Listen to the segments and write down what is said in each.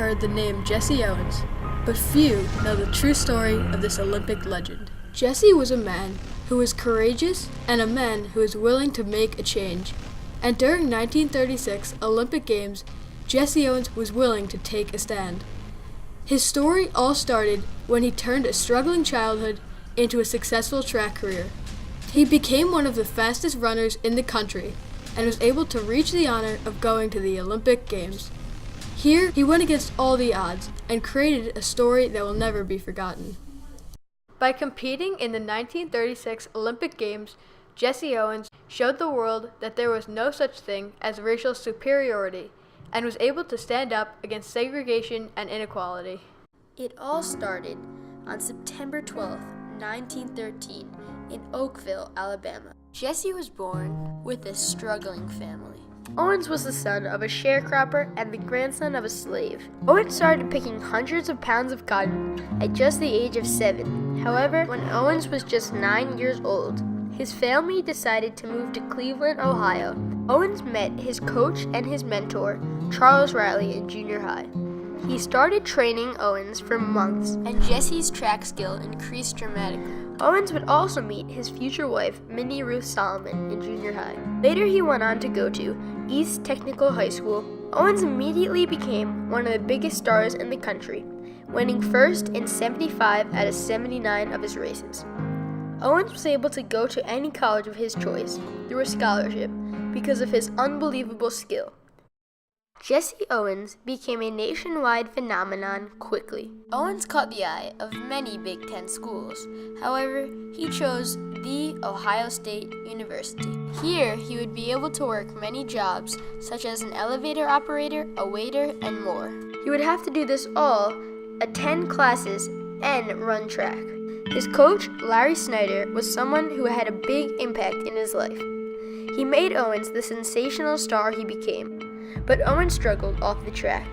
heard the name Jesse Owens, but few know the true story of this Olympic legend. Jesse was a man who was courageous and a man who was willing to make a change. And during 1936 Olympic Games, Jesse Owens was willing to take a stand. His story all started when he turned a struggling childhood into a successful track career. He became one of the fastest runners in the country and was able to reach the honor of going to the Olympic Games. Here, he went against all the odds and created a story that will never be forgotten. By competing in the 1936 Olympic Games, Jesse Owens showed the world that there was no such thing as racial superiority and was able to stand up against segregation and inequality. It all started on September 12, 1913, in Oakville, Alabama. Jesse was born with a struggling family. Owens was the son of a sharecropper and the grandson of a slave. Owens started picking hundreds of pounds of cotton at just the age of 7. However, when Owens was just 9 years old, his family decided to move to Cleveland, Ohio. Owens met his coach and his mentor, Charles Riley, in junior high. He started training Owens for months, and Jesse's track skill increased dramatically. Owens would also meet his future wife, Minnie Ruth Solomon, in junior high. Later, he went on to go to East Technical High School. Owens immediately became one of the biggest stars in the country, winning first in 75 out of 79 of his races. Owens was able to go to any college of his choice through a scholarship because of his unbelievable skill. Jesse Owens became a nationwide phenomenon quickly. Owens caught the eye of many Big Ten schools. However, he chose the Ohio State University. Here, he would be able to work many jobs, such as an elevator operator, a waiter, and more. He would have to do this all, attend classes, and run track. His coach, Larry Snyder, was someone who had a big impact in his life. He made Owens the sensational star he became. But Owens struggled off the track.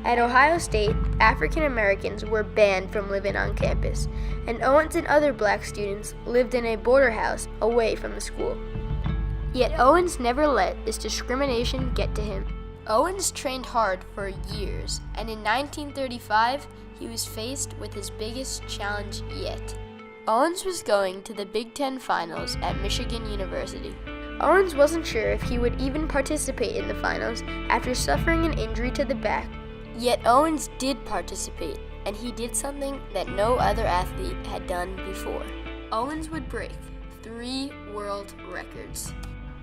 At Ohio State, African Americans were banned from living on campus, and Owens and other black students lived in a border house away from the school. Yet Owens never let this discrimination get to him. Owens trained hard for years, and in 1935, he was faced with his biggest challenge yet. Owens was going to the Big Ten Finals at Michigan University. Owens wasn't sure if he would even participate in the finals after suffering an injury to the back. Yet Owens did participate, and he did something that no other athlete had done before. Owens would break 3 world records.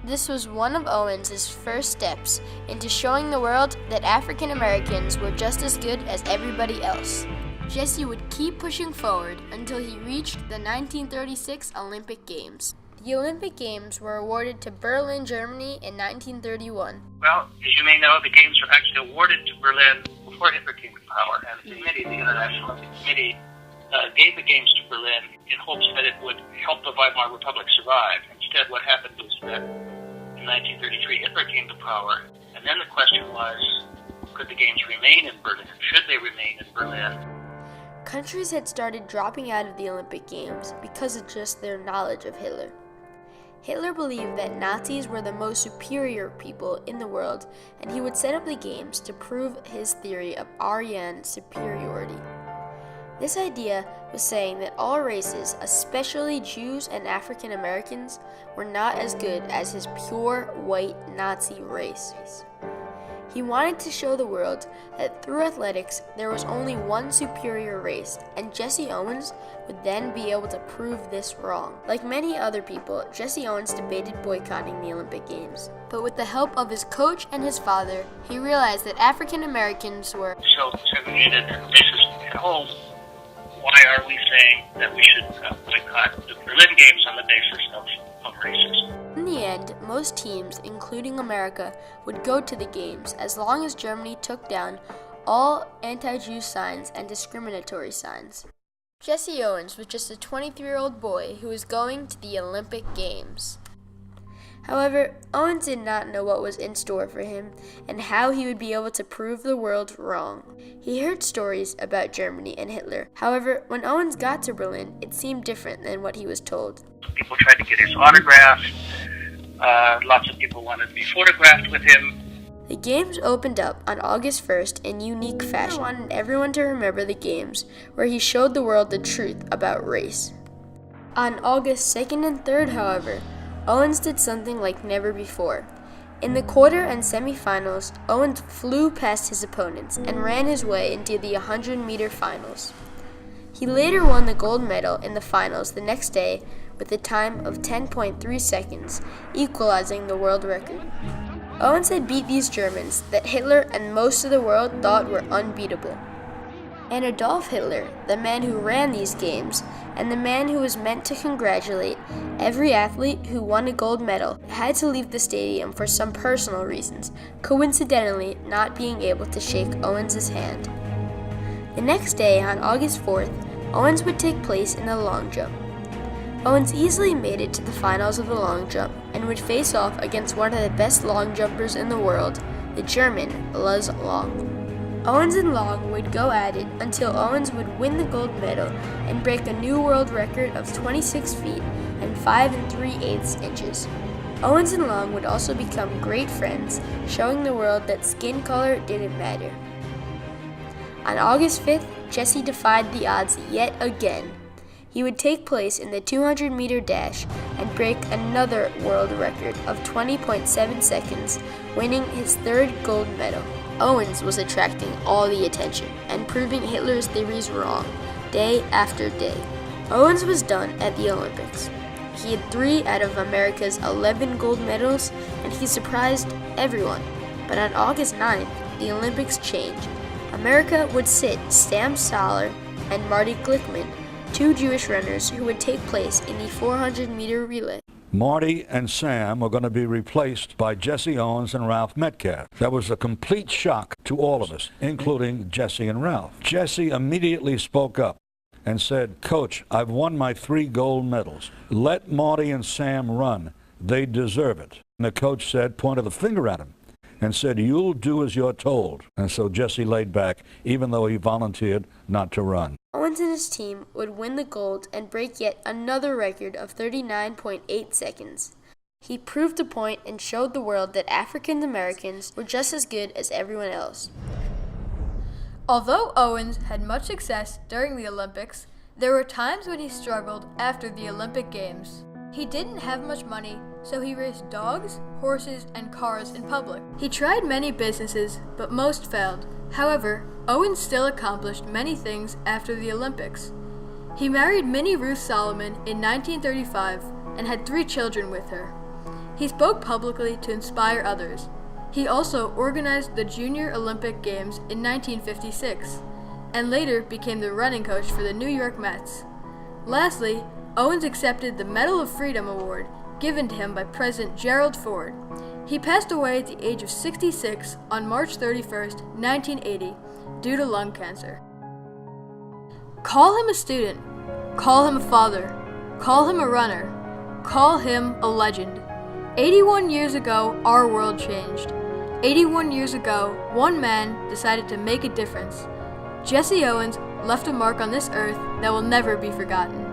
This was one of Owens' first steps into showing the world that African Americans were just as good as everybody else. Jesse would keep pushing forward until he reached the 1936 Olympic Games. The Olympic Games were awarded to Berlin, Germany in 1931. Well, as you may know, the Games were actually awarded to Berlin before Hitler came to power, and the International Olympic Committee, gave the Games to Berlin in hopes that it would help the Weimar Republic survive. Instead, what happened was that in 1933, Hitler came to power, and then the question was, could the Games remain in Berlin? Should they remain in Berlin? Countries had started dropping out of the Olympic Games because of just their knowledge of Hitler. Hitler believed that Nazis were the most superior people in the world, and he would set up the Games to prove his theory of Aryan superiority. This idea was saying that all races, especially Jews and African Americans, were not as good as his pure white Nazi race. He wanted to show the world that through athletics, there was only one superior race, and Jesse Owens would then be able to prove this wrong. Like many other people, Jesse Owens debated boycotting the Olympic Games. But with the help of his coach and his father, he realized that African Americans were so segregated and racist at home. Why are we saying that we should boycott the Berlin Games on the basis of racism? In the end, most teams, including America, would go to the Games as long as Germany took down all anti-Jew signs and discriminatory signs. Jesse Owens was just a 23-year-old boy who was going to the Olympic Games. However, Owens did not know what was in store for him and how he would be able to prove the world wrong. He heard stories about Germany and Hitler. However, when Owens got to Berlin, it seemed different than what he was told. People tried to get his autograph. Lots of people wanted to be photographed with him. The games opened up on August 1st in unique fashion. He wanted everyone to remember the games where he showed the world the truth about race. On August 2nd and 3rd, however, Owens did something like never before. In the quarter and semifinals, Owens flew past his opponents and ran his way into the 100-meter finals. He later won the gold medal in the finals the next day with a time of 10.3 seconds, equalizing the world record. Owens had beat these Germans that Hitler and most of the world thought were unbeatable. And Adolf Hitler, the man who ran these games, and the man who was meant to congratulate every athlete who won a gold medal, had to leave the stadium for some personal reasons, coincidentally not being able to shake Owens' hand. The next day, on August 4th, Owens would take place in the long jump. Owens easily made it to the finals of the long jump and would face off against one of the best long jumpers in the world, the German Luz Long. Owens and Long would go at it until Owens would win the gold medal and break a new world record of 26 feet and 5 3/8 inches. Owens and Long would also become great friends, showing the world that skin color didn't matter. On August 5th, Jesse defied the odds yet again. He would take place in the 200-meter dash and break another world record of 20.7 seconds, winning his third gold medal. Owens was attracting all the attention and proving Hitler's theories wrong, day after day. Owens was done at the Olympics. He had 3 out of America's 11 gold medals, and he surprised everyone. But on August 9th, the Olympics changed. America would sit Sam Soller and Marty Glickman, 2 Jewish runners who would take place in the 400-meter relay. Marty and Sam were going to be replaced by Jesse Owens and Ralph Metcalf. That was a complete shock to all of us, including Jesse and Ralph. Jesse immediately spoke up and said, "Coach, I've won my 3 gold medals. Let Marty and Sam run. They deserve it." And the coach said, pointed the finger at him and said, "You'll do as you're told." And so Jesse laid back, even though he volunteered not to run. Owens and his team would win the gold and break yet another record of 39.8 seconds. He proved a point and showed the world that African Americans were just as good as everyone else. Although Owens had much success during the Olympics, there were times when he struggled after the Olympic Games. He didn't have much money, so he raced dogs, horses, and cars in public. He tried many businesses, but most failed. However, Owens still accomplished many things after the Olympics. He married Minnie Ruth Solomon in 1935 and had 3 children with her. He spoke publicly to inspire others. He also organized the Junior Olympic Games in 1956 and later became the running coach for the New York Mets. Lastly, Owens accepted the Medal of Freedom Award given to him by President Gerald Ford. He passed away at the age of 66 on March 31st, 1980, due to lung cancer. Call him a student, call him a father, call him a runner, call him a legend. 81 years ago, our world changed. 81 years ago, one man decided to make a difference. Jesse Owens left a mark on this earth that will never be forgotten.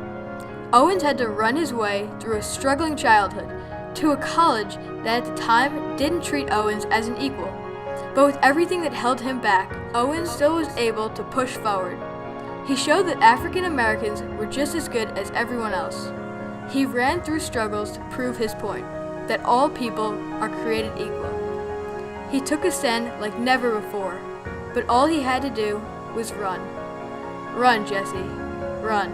Owens had to run his way through a struggling childhood to a college that at the time didn't treat Owens as an equal. But with everything that held him back, Owens still was able to push forward. He showed that African Americans were just as good as everyone else. He ran through struggles to prove his point, that all people are created equal. He took a stand like never before, but all he had to do was run. Run, Jesse, run.